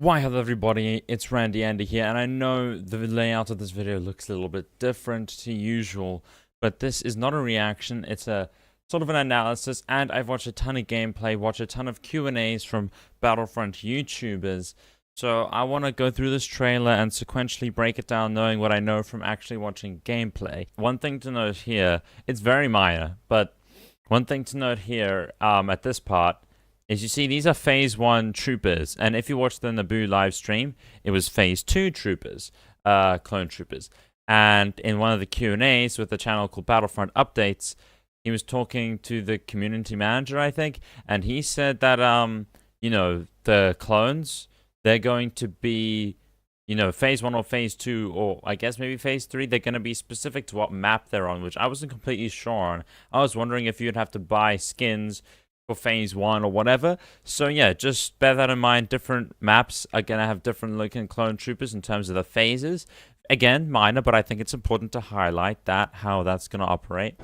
Why hello everybody, it's Randy Andy here, and I know the layout of this video looks a little bit different to usual, but this is not a reaction, it's a sort of an analysis, and I've watched a ton of gameplay, watched a ton of Q&As from Battlefront YouTubers, so I want to go through this trailer and sequentially break it down knowing what I know from actually watching gameplay. One thing to note here, it's very minor, but one thing to note here at this part, is you see these are phase 1 troopers, and if you watched the Naboo live stream, it was phase 2 troopers, clone troopers. And in one of the Q&As with the channel called Battlefront Updates, he was talking to the community manager, I think, and he said that you know, the clones, they're going to be, you know, phase 1 or phase 2, or I guess maybe phase 3, they're going to be specific to what map they're on, which I wasn't completely sure on. I was wondering if you'd have to buy skins for phase 1 or whatever. So yeah, just bear that in mind. Different maps are gonna have different looking clone troopers in terms of the phases. Again, minor, but I think it's important to highlight that, how that's gonna operate.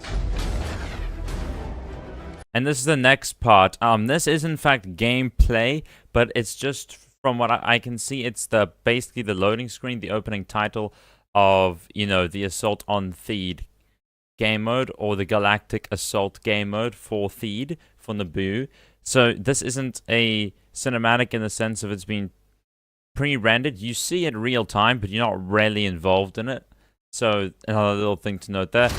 And this is the next part. This is in fact gameplay, but it's just from what I can see, it's the basically the loading screen, the opening title of, you know, the Assault on Theed game mode, or the Galactic Assault game mode for Theed, for Naboo. So this isn't a cinematic in the sense of it's been pre-rendered. You see it real time, but you're not really involved in it. So another little thing to note there.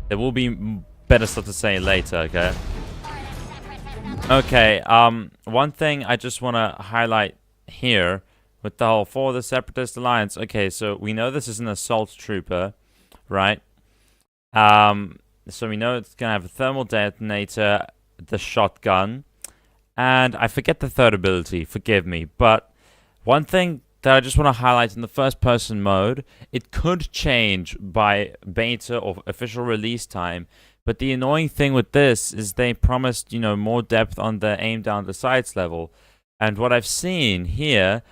There will be better stuff to say later, okay? Okay, one thing I just want to highlight here with the whole for the Separatist Alliance. Okay, so we know this is an assault trooper, right? So we know it's going to have a thermal detonator, the shotgun, and I forget the third ability, forgive me. But one thing that I just want to highlight in the first-person mode, it could change by beta or official release time. But the annoying thing with this is they promised, you know, more depth on the aim down the sights level. And what I've seen here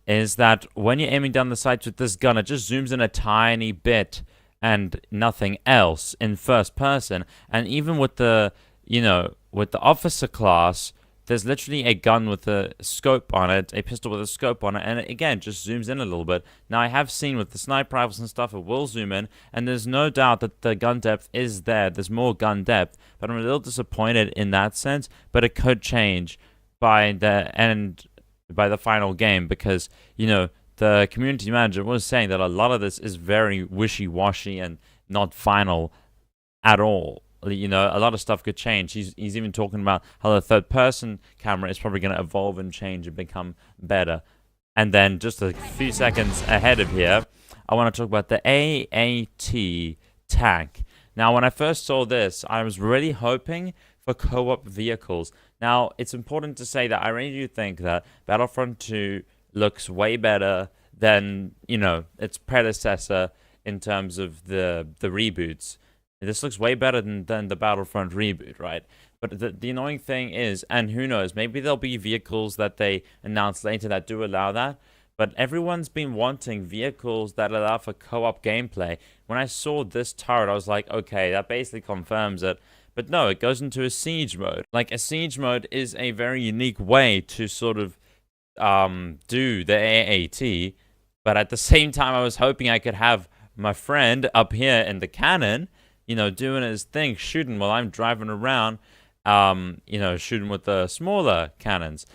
is that when you're aiming down the sights with this gun, it just zooms in a tiny bit and nothing else in first person. And even with the, you know, with the officer class, there's literally a gun with a scope on it, a pistol with a scope on it, and it, again, just zooms in a little bit. Now, I have seen with the sniper rifles and stuff, it will zoom in, and there's no doubt that the gun depth is there. There's more gun depth, but I'm a little disappointed in that sense, but it could change by the end, by the final game, because, you know, the community manager was saying that a lot of this is very wishy-washy and not final at all. You know, a lot of stuff could change. He's even talking about how the third-person camera is probably going to evolve and change and become better. And then just a few seconds ahead of here, I want to talk about the AAT tank. Now, when I first saw this, I was really hoping for co-op vehicles. Now, it's important to say that I really do think that Battlefront 2 looks way better than, you know, its predecessor in terms of the reboots. This looks way better than the Battlefront reboot, right? But the annoying thing is, and who knows, maybe there'll be vehicles that they announce later that do allow that, but everyone's been wanting vehicles that allow for co-op gameplay. When I saw this turret, I was like, okay, that basically confirms it. But no, it goes into a siege mode. Like, a siege mode is a very unique way to sort of do the AAT, but at the same time, I was hoping I could have my friend up here in the cannon, you know, doing his thing, shooting while I'm driving around, you know, shooting with the smaller cannons.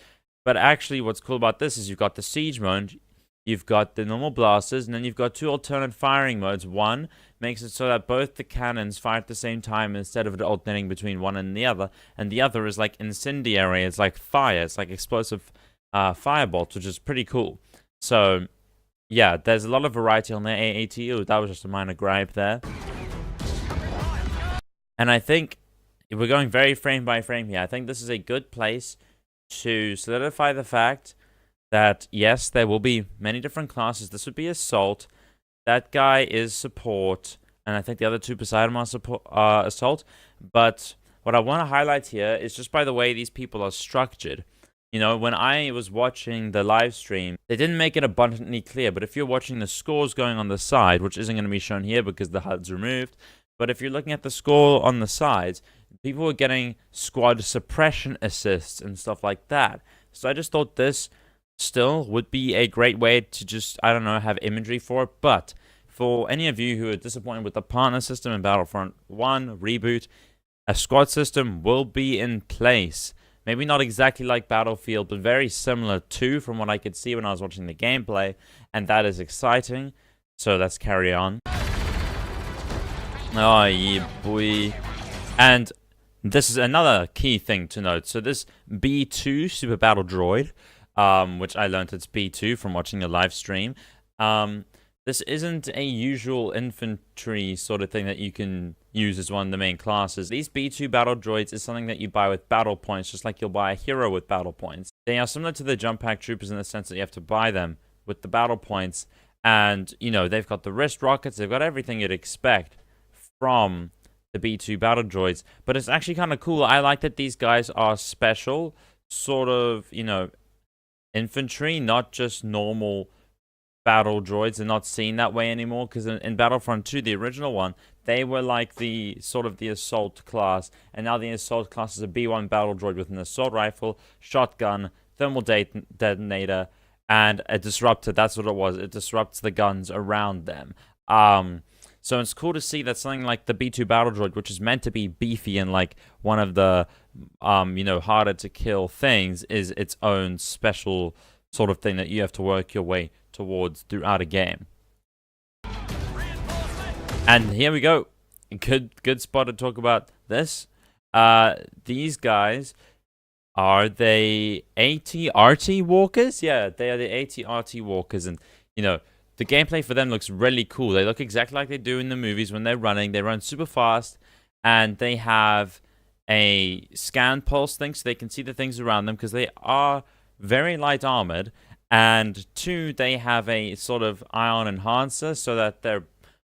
But actually, what's cool about this is you've got the siege mode, you've got the normal blasters, and then you've got two alternate firing modes. One makes it so that both the cannons fire at the same time instead of it alternating between one and the other is like incendiary, it's like fire, it's like explosive firebolts, which is pretty cool. So yeah, there's a lot of variety on the AAT. Ooh, that was just a minor gripe there. And I think we're going very frame by frame here. I think this is a good place to solidify the fact that, yes, there will be many different classes. This would be Assault. That guy is Support. And I think the other two beside him are Assault. But what I want to highlight here is just by the way these people are structured. You know, when I was watching the live stream, they didn't make it abundantly clear. But if you're watching the scores going on the side, which isn't going to be shown here because the HUD's removed, but if you're looking at the score on the sides, people were getting squad suppression assists and stuff like that. So I just thought this still would be a great way to just, I don't know, have imagery for it. But for any of you who are disappointed with the partner system in Battlefront 1 reboot, a squad system will be in place. Maybe not exactly like Battlefield, but very similar to, from what I could see when I was watching the gameplay, and that is exciting. So let's carry on. Oh yeah, boy. And this is another key thing to note. So this B2 Super Battle Droid, which I learned it's B2 from watching the live stream, this isn't a usual infantry sort of thing that you can use as one of the main classes. These B2 battle droids is something that you buy with battle points, just like you'll buy a hero with battle points. They are similar to the jump pack troopers in the sense that you have to buy them with the battle points. And, you know, they've got the wrist rockets, they've got everything you'd expect from the B2 battle droids. But it's actually kind of cool. I like that these guys are special, sort of, you know, infantry, not just normal battle droids. They're not seen that way anymore, because in Battlefront 2, the original one, they were like the sort of the assault class, and now the assault class is a B1 battle droid with an assault rifle, shotgun, thermal detonator, and a disruptor. That's what it was. It disrupts the guns around them. So it's cool to see that something like the B2 battle droid, which is meant to be beefy and like one of the you know, harder to kill things, is its own special sort of thing that you have to work your way towards throughout a game. And here we go. Good spot to talk about this. These guys, are they AT-RT walkers? Yeah, they are the AT-RT walkers, and you know, the gameplay for them looks really cool. They look exactly like they do in the movies when they're running. They run super fast, and they have a scan pulse thing so they can see the things around them, because they are very light armored. And 2, they have a sort of ion enhancer so that their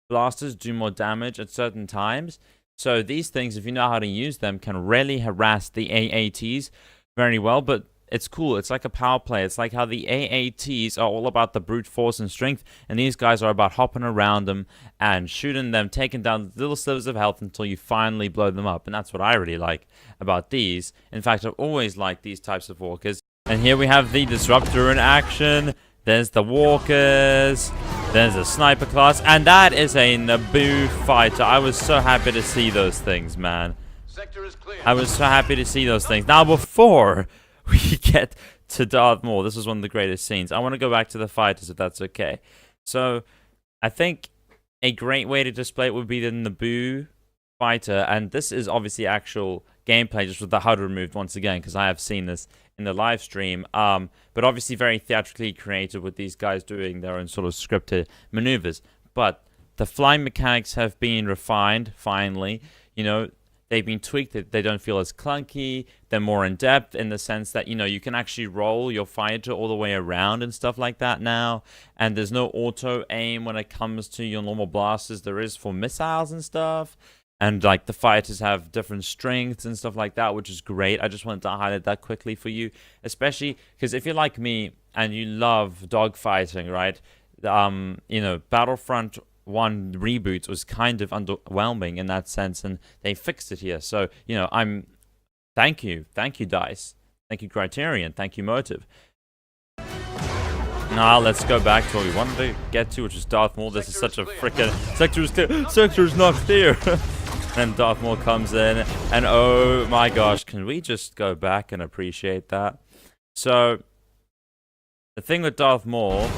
blasters do more damage at certain times. So these things, if you know how to use them, can really harass the AATs very well. But it's cool. It's like a power play. It's like how the AATs are all about the brute force and strength, and these guys are about hopping around them and shooting them, taking down little slivers of health until you finally blow them up. And that's what I really like about these. In fact, I've always liked these types of walkers. And here we have the disruptor in action. There's the walkers. There's a sniper class. And that is a Naboo fighter. I was so happy to see those things, man. Sector is clear. I was so happy to see those things. Now, before we get to Darth Maul, this is one of the greatest scenes. I want to go back to the fighters, if that's okay. So, I think a great way to display it would be the Naboo fighter. And this is obviously actual gameplay, just with the HUD removed once again, because I have seen this in the live stream, but obviously very theatrically created with these guys doing their own sort of scripted maneuvers. But the flying mechanics have been refined, finally. You know, they've been tweaked. They don't feel as clunky. They're more in-depth in the sense that, you know, you can actually roll your fighter all the way around and stuff like that now. And there's no auto-aim when it comes to your normal blasters. There is for missiles and stuff. And, like, the fighters have different strengths and stuff like that, which is great. I just wanted to highlight that quickly for you. Especially because if you're like me and you love dogfighting, right? You know, Battlefront 1 reboot was kind of underwhelming in that sense. And they fixed it here. So, you know, thank you. Thank you, DICE. Thank you, Criterion. Thank you, Motive. Now, let's go back to what we wanted to get to, which is Darth Maul. This is such a freaking... Sector is clear. Sector is not clear. And Darth Maul comes in, and oh my gosh, can we just go back and appreciate that? So, the thing with Darth Maul,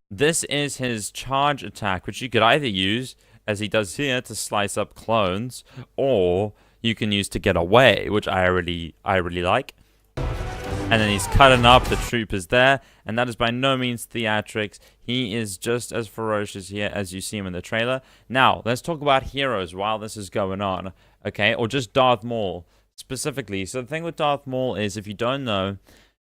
this is his charge attack, which you could either use, as he does here, to slice up clones, or you can use to get away, which I really like. And then he's cutting up the troopers there, and that is by no means theatrics. He is just as ferocious here as you see him in the trailer. Now, let's talk about heroes while this is going on, okay? Or just Darth Maul specifically. So the thing with Darth Maul is, if you don't know,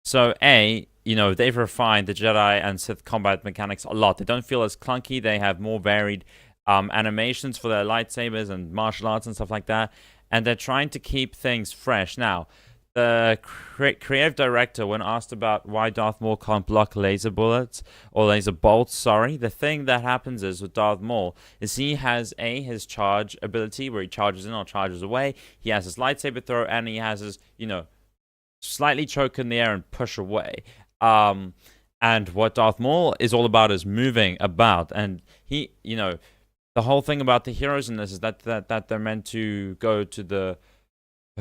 so you know, they've refined the Jedi and Sith combat mechanics a lot. They don't feel as clunky. They have more varied animations for their lightsabers and martial arts and stuff like that. And they're trying to keep things fresh. Now, the creative director, when asked about why Darth Maul can't block laser bullets, or laser bolts, sorry, the thing that happens is with Darth Maul is he has his charge ability where he charges in or charges away. He has his lightsaber throw, and he has his, you know, slightly choke in the air and push away. And what Darth Maul is all about is moving about, and he, the whole thing about the heroes in this is that they're meant to go to the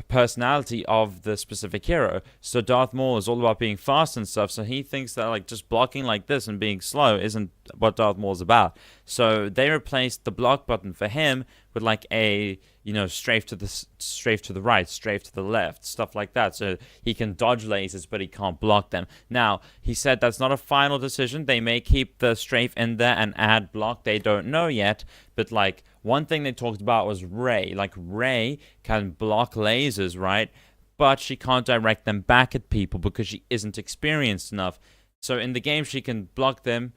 personality of the specific hero. So Darth Maul is all about being fast and stuff, so he thinks that like just blocking like this and being slow isn't what Darth Maul is about. So they replaced the block button for him with like a strafe to the right, strafe to the left, stuff like that, so he can dodge lasers but he can't block them. Now he said that's not a final decision. They may keep the strafe in there and add block, they don't know yet. But like one thing they talked about was Rey. Like Rey can block lasers, right? But she can't direct them back at people because she isn't experienced enough. So in the game she can block them,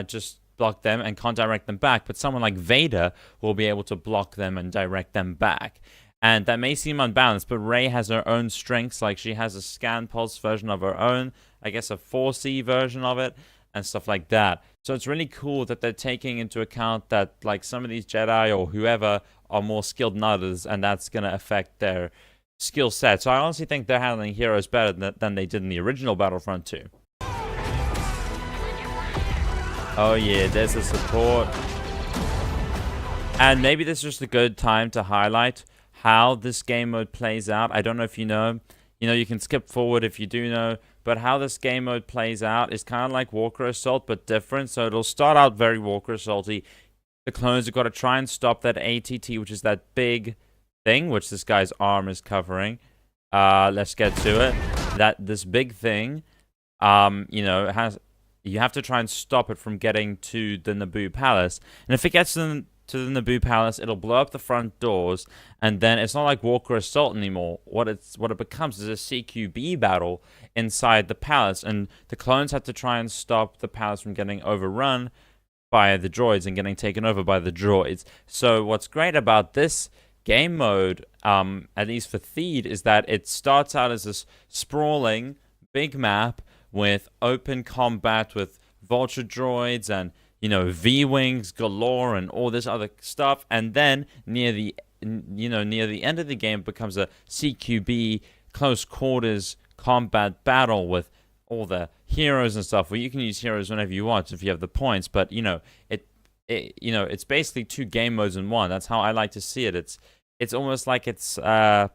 just block them and can't direct them back. But someone like Vader will be able to block them and direct them back. And that may seem unbalanced, but Rey has her own strengths. Like she has a scan pulse version of her own, I guess a 4C version of it, and stuff like that. So it's really cool that they're taking into account that like some of these Jedi or whoever are more skilled than others, and that's going to affect their skill set. So I honestly think they're handling heroes better than they did in the original Battlefront 2. Oh yeah, there's a support. And maybe this is just a good time to highlight how this game mode plays out. I don't know if you know. You can skip forward if you do know. But how this game mode plays out is kind of like Walker Assault, but different. So it'll start out very Walker Assault-y. The clones have got to try and stop that ATT, which is that big thing, which this guy's arm is covering. Let's get to it. This big thing, you have to try and stop it from getting to the Naboo Palace. And if it gets to the Naboo Palace, it'll blow up the front doors, and then it's not like Walker Assault anymore. What it becomes is a CQB battle inside the palace, and the clones have to try and stop the palace from getting overrun by the droids and getting taken over by the droids. So what's great about this game mode, at least for Theed, is that it starts out as this sprawling big map with open combat with vulture droids and V-wings galore and all this other stuff, and then near the end of the game it becomes a CQB close quarters combat battle with all the heroes and stuff, where you can use heroes whenever you want if you have the points. But it's basically two game modes in one. That's how I like to see it. It's almost like it's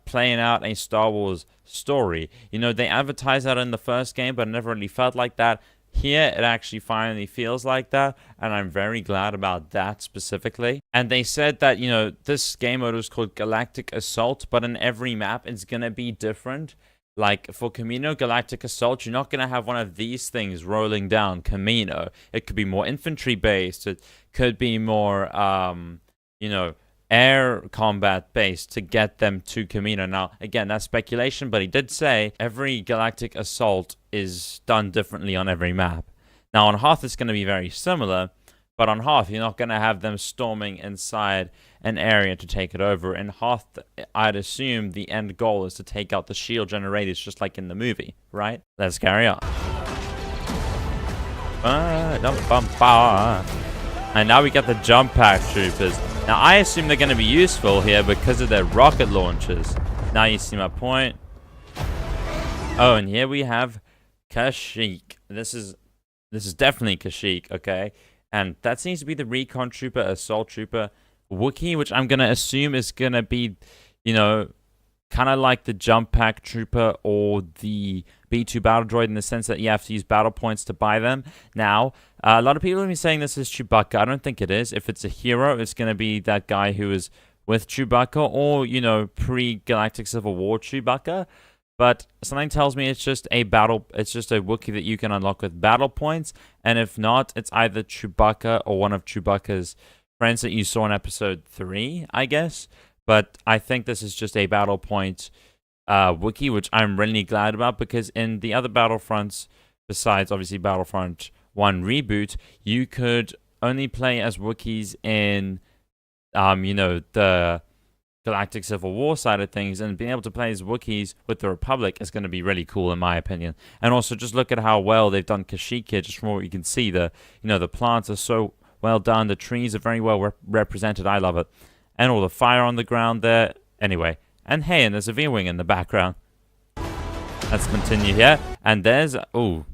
playing out a Star Wars story. They advertised that in the first game, but it never really felt like that. Here, it actually finally feels like that, and I'm very glad about that specifically. And they said that, this game mode was called Galactic Assault, but in every map, it's going to be different. Like, for Camino Galactic Assault, you're not going to have one of these things rolling down Camino. It could be more infantry-based. It could be more, air combat based to get them to Camino. Now, again, that's speculation, but he did say every Galactic Assault is done differently on every map. Now, on Hoth, it's going to be very similar, but on Hoth, you're not going to have them storming inside an area to take it over. In Hoth, I'd assume the end goal is to take out the shield generators, just like in the movie, right? Let's carry on. And now we got the jump pack troopers. Now, I assume they're going to be useful here because of their rocket launchers. Now you see my point. Oh, and here we have Kashyyyk. This is definitely Kashyyyk, okay? And that seems to be the recon trooper, assault trooper, Wookiee, which I'm going to assume is going to be, kind of like the jump pack trooper or the B2 battle droid, in the sense that you have to use battle points to buy them. Now, a lot of people have been saying this is Chewbacca. I don't think it is. If it's a hero, it's going to be that guy who is with Chewbacca, or, pre-Galactic Civil War Chewbacca. But something tells me it's just a Wookiee that you can unlock with battle points. And if not, it's either Chewbacca or one of Chewbacca's friends that you saw in episode 3, I guess. But I think this is just a battle point Wookiee, which I'm really glad about, because in the other Battlefronts, besides obviously Battlefront 1 Reboot, you could only play as Wookiees in, the Galactic Civil War side of things, and being able to play as Wookiees with the Republic is going to be really cool, in my opinion. And also, just look at how well they've done Kashyyyk here. Just from what you can see, the plants are so well done, the trees are very well represented. I love it. And all the fire on the ground there. Anyway, and hey, and there's a V-wing in the background. Let's continue here. And there's... Oh,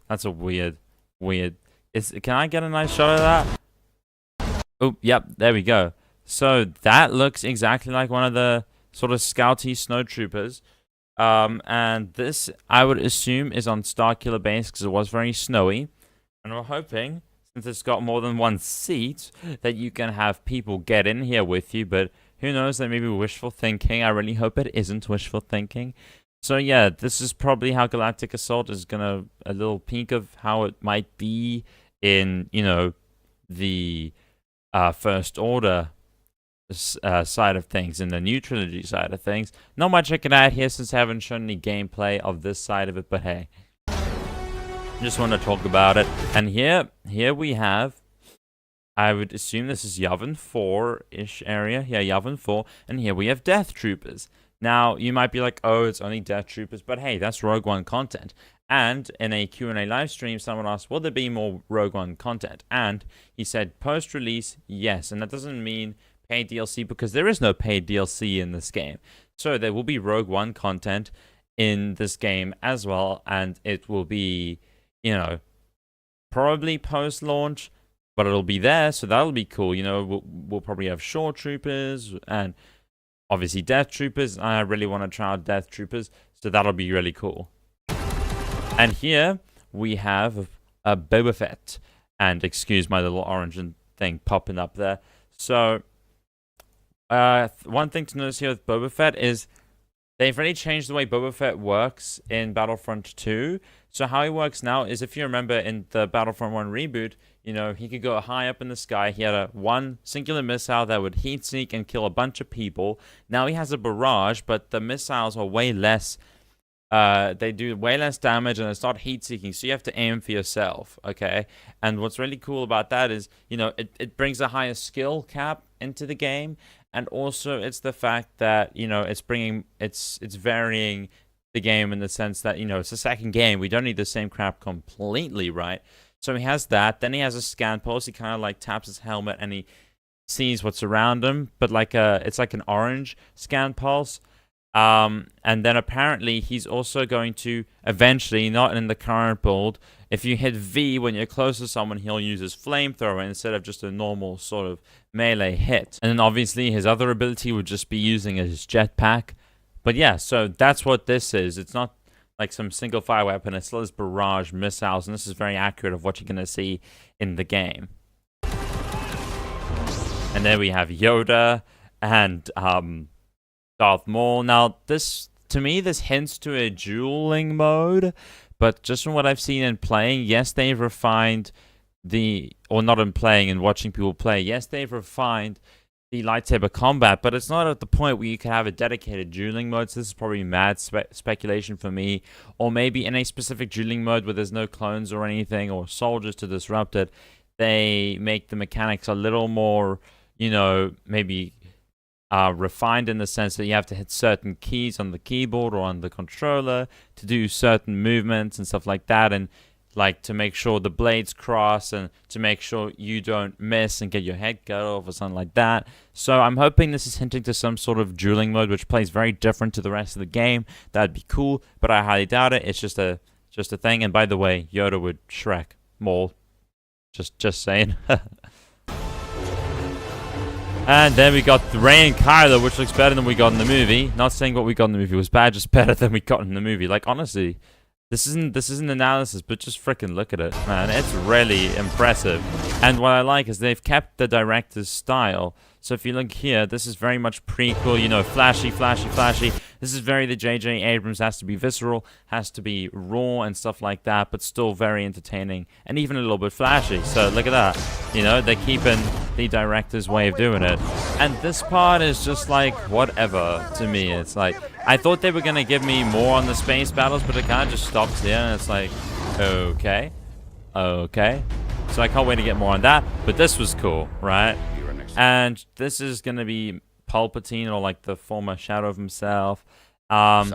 that's a weird... Can I get a nice shot of that? Oh, yep, there we go. So that looks exactly like one of the sort of scouty snowtroopers. And this, I would assume, is on Starkiller Base because it was very snowy. And we're hoping, since it's got more than one seat, that you can have people get in here with you. But who knows, that may be wishful thinking. I really hope it isn't wishful thinking. So yeah, this is probably how Galactic Assault is gonna... A little peek of how it might be in, you know, the First Order side of things, in the new trilogy side of things. Not much I can add here since I haven't shown any gameplay of this side of it, but hey. Just want to talk about it. And here we have... I would assume this is Yavin 4-ish area. Yeah, Yavin 4. And here we have Death Troopers. Now, you might be like, oh, it's only Death Troopers. But hey, that's Rogue One content. And in a Q&A live stream, someone asked, will there be more Rogue One content? And he said, post-release, yes. And that doesn't mean paid DLC, because there is no paid DLC in this game. So there will be Rogue One content in this game as well. And it will be, you know, probably post-launch. But it'll be there, so that'll be cool. You know, we'll probably have Shore Troopers and obviously Death Troopers. I really want to try out Death Troopers, so that'll be really cool. And here we have a Boba Fett. And excuse my little orange thing popping up there. So, one thing to notice here with Boba Fett is they've really changed the way Boba Fett works in Battlefront 2. So how he works now is, if you remember in the Battlefront 1 reboot, you know, he could go high up in the sky. He had one singular missile that would heat seek and kill a bunch of people. Now he has a barrage, but the missiles are way less. They do way less damage, and it's not heat seeking. So you have to aim for yourself, okay? And what's really cool about that is, you know, it brings a higher skill cap into the game, and also it's the fact that, you know, it's varying the game in the sense that, you know, it's a second game. We don't need the same crap completely, right? So he has that. Then he has a scan pulse. He kind of like taps his helmet and he sees what's around him, but like it's like an orange scan pulse. And then apparently he's also going to eventually, not in the current build, if you hit V when you're close to someone, he'll use his flamethrower instead of just a normal sort of melee hit. And then obviously his other ability would just be using his jetpack. But yeah, so that's what this is. It's not like some single fire weapon. It still has barrage missiles, and this is very accurate of what you're going to see in the game. And then we have Yoda and Darth Maul. Now, this, to me, this hints to a dueling mode, but just from what I've seen in playing, yes, they've refined or not in playing and watching people play, yes, they've refined the lightsaber combat, but it's not at the point where you can have a dedicated dueling mode. So this is probably mad speculation for me. Or maybe in a specific dueling mode where there's no clones or anything or soldiers to disrupt it, they make the mechanics a little more, you know, maybe refined in the sense that you have to hit certain keys on the keyboard or on the controller to do certain movements and stuff like that, and like to make sure the blades cross and to make sure you don't miss and get your head cut off or something like that. So I'm hoping this is hinting to some sort of dueling mode which plays very different to the rest of the game. That'd be cool, but I highly doubt it. It's just a thing. And by the way, Yoda would Shrek Maul. Just saying. And then we got Rey and Kylo, which looks better than we got in the movie. Not saying what we got in the movie was bad, just better than we got in the movie. Like, honestly, this isn't analysis, but just freaking look at it, man. It's really impressive. And what I like is they've kept the director's style. So if you look here, this is very much prequel, you know, flashy, flashy, flashy. This is very the J.J. Abrams, has to be visceral, has to be raw and stuff like that, but still very entertaining and even a little bit flashy. So look at that. You know, they're keeping the director's way of doing it. And this part is just like whatever to me. It's like, I thought they were going to give me more on the space battles, but it kind of just stops here and it's like, okay. So I can't wait to get more on that, but this was cool, right? And this is going to be Palpatine, or like the former shadow of himself. And,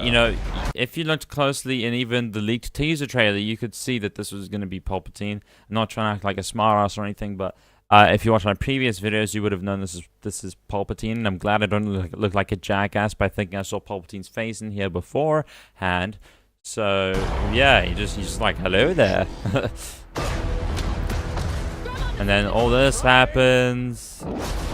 you know, if you looked closely in even the leaked teaser trailer, you could see that this was going to be Palpatine. I'm not trying to act like a smartass or anything, but If you watched my previous videos, you would have known this is Palpatine, and I'm glad I don't look like a jackass by thinking I saw Palpatine's face in here beforehand. So yeah, he's just like, hello there. And then all this happens,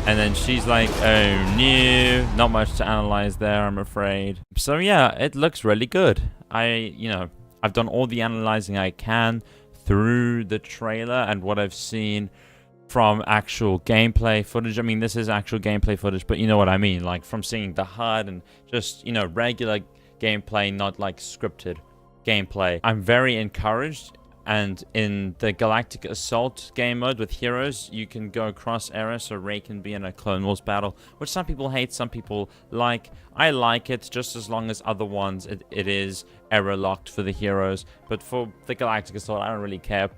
and then she's like, oh no, not much to analyze there, I'm afraid. So yeah, it looks really good. I've done all the analyzing I can through the trailer and what I've seen from actual gameplay footage. I mean, this is actual gameplay footage, but you know what I mean, like from seeing the HUD and just, regular gameplay, not like scripted gameplay. I'm very encouraged. And in the Galactic Assault game mode with heroes, you can go across eras, so Rey can be in a Clone Wars battle, which some people hate, some people like. I like it, just as long as other ones, it is error locked for the heroes. But for the Galactic Assault, I don't really care.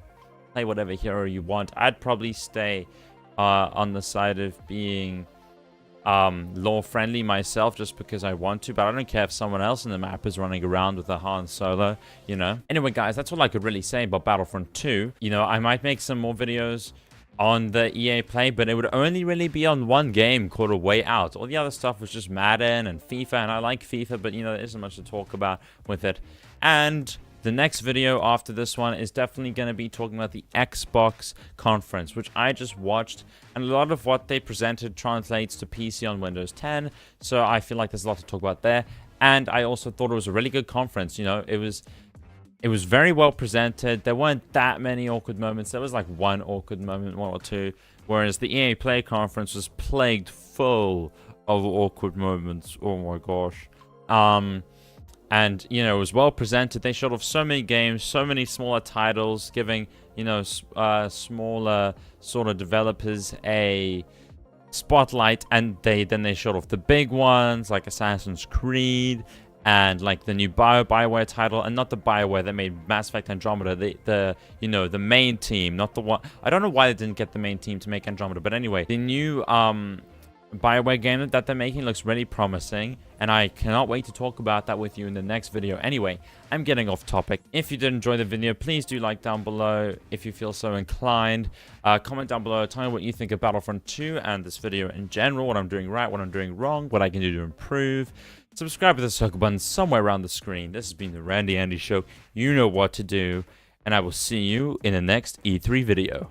Play whatever hero you want. I'd probably stay on the side of being lore friendly myself, just because I want to, but I don't care if someone else in the map is running around with a Han Solo, Anyway, guys, that's all I could really say about Battlefront 2. I might make some more videos on the EA Play, but it would only really be on one game called A Way Out. All the other stuff was just Madden and FIFA, and I like FIFA, but there isn't much to talk about with it. And the next video after this one is definitely going to be talking about the Xbox conference, which I just watched, and a lot of what they presented translates to PC on Windows 10, so I feel like there's a lot to talk about there. And I also thought it was a really good conference. It was very well presented. There weren't that many awkward moments. There was like one awkward moment, one or two, whereas the EA Play conference was plagued full of awkward moments. Oh my gosh. And, it was well presented. They showed off so many games, so many smaller titles, giving, smaller sort of developers a spotlight. And then they showed off the big ones, like Assassin's Creed, and like the new BioWare title, and not the BioWare that made Mass Effect Andromeda, the main team, not the one. I don't know why they didn't get the main team to make Andromeda, but anyway, the new BioWare game that they're making looks really promising, and I cannot wait to talk about that with you in the next video. Anyway, I'm getting off topic. If you did enjoy the video, please do like down below if you feel so inclined. Comment down below, tell me what you think of Battlefront 2 and this video in general, what I'm doing right, what I'm doing wrong, what I can do to improve. Subscribe with the circle button somewhere around the screen. This has been the Randy Andy Show. You know what to do, and I will see you in the next E3 video.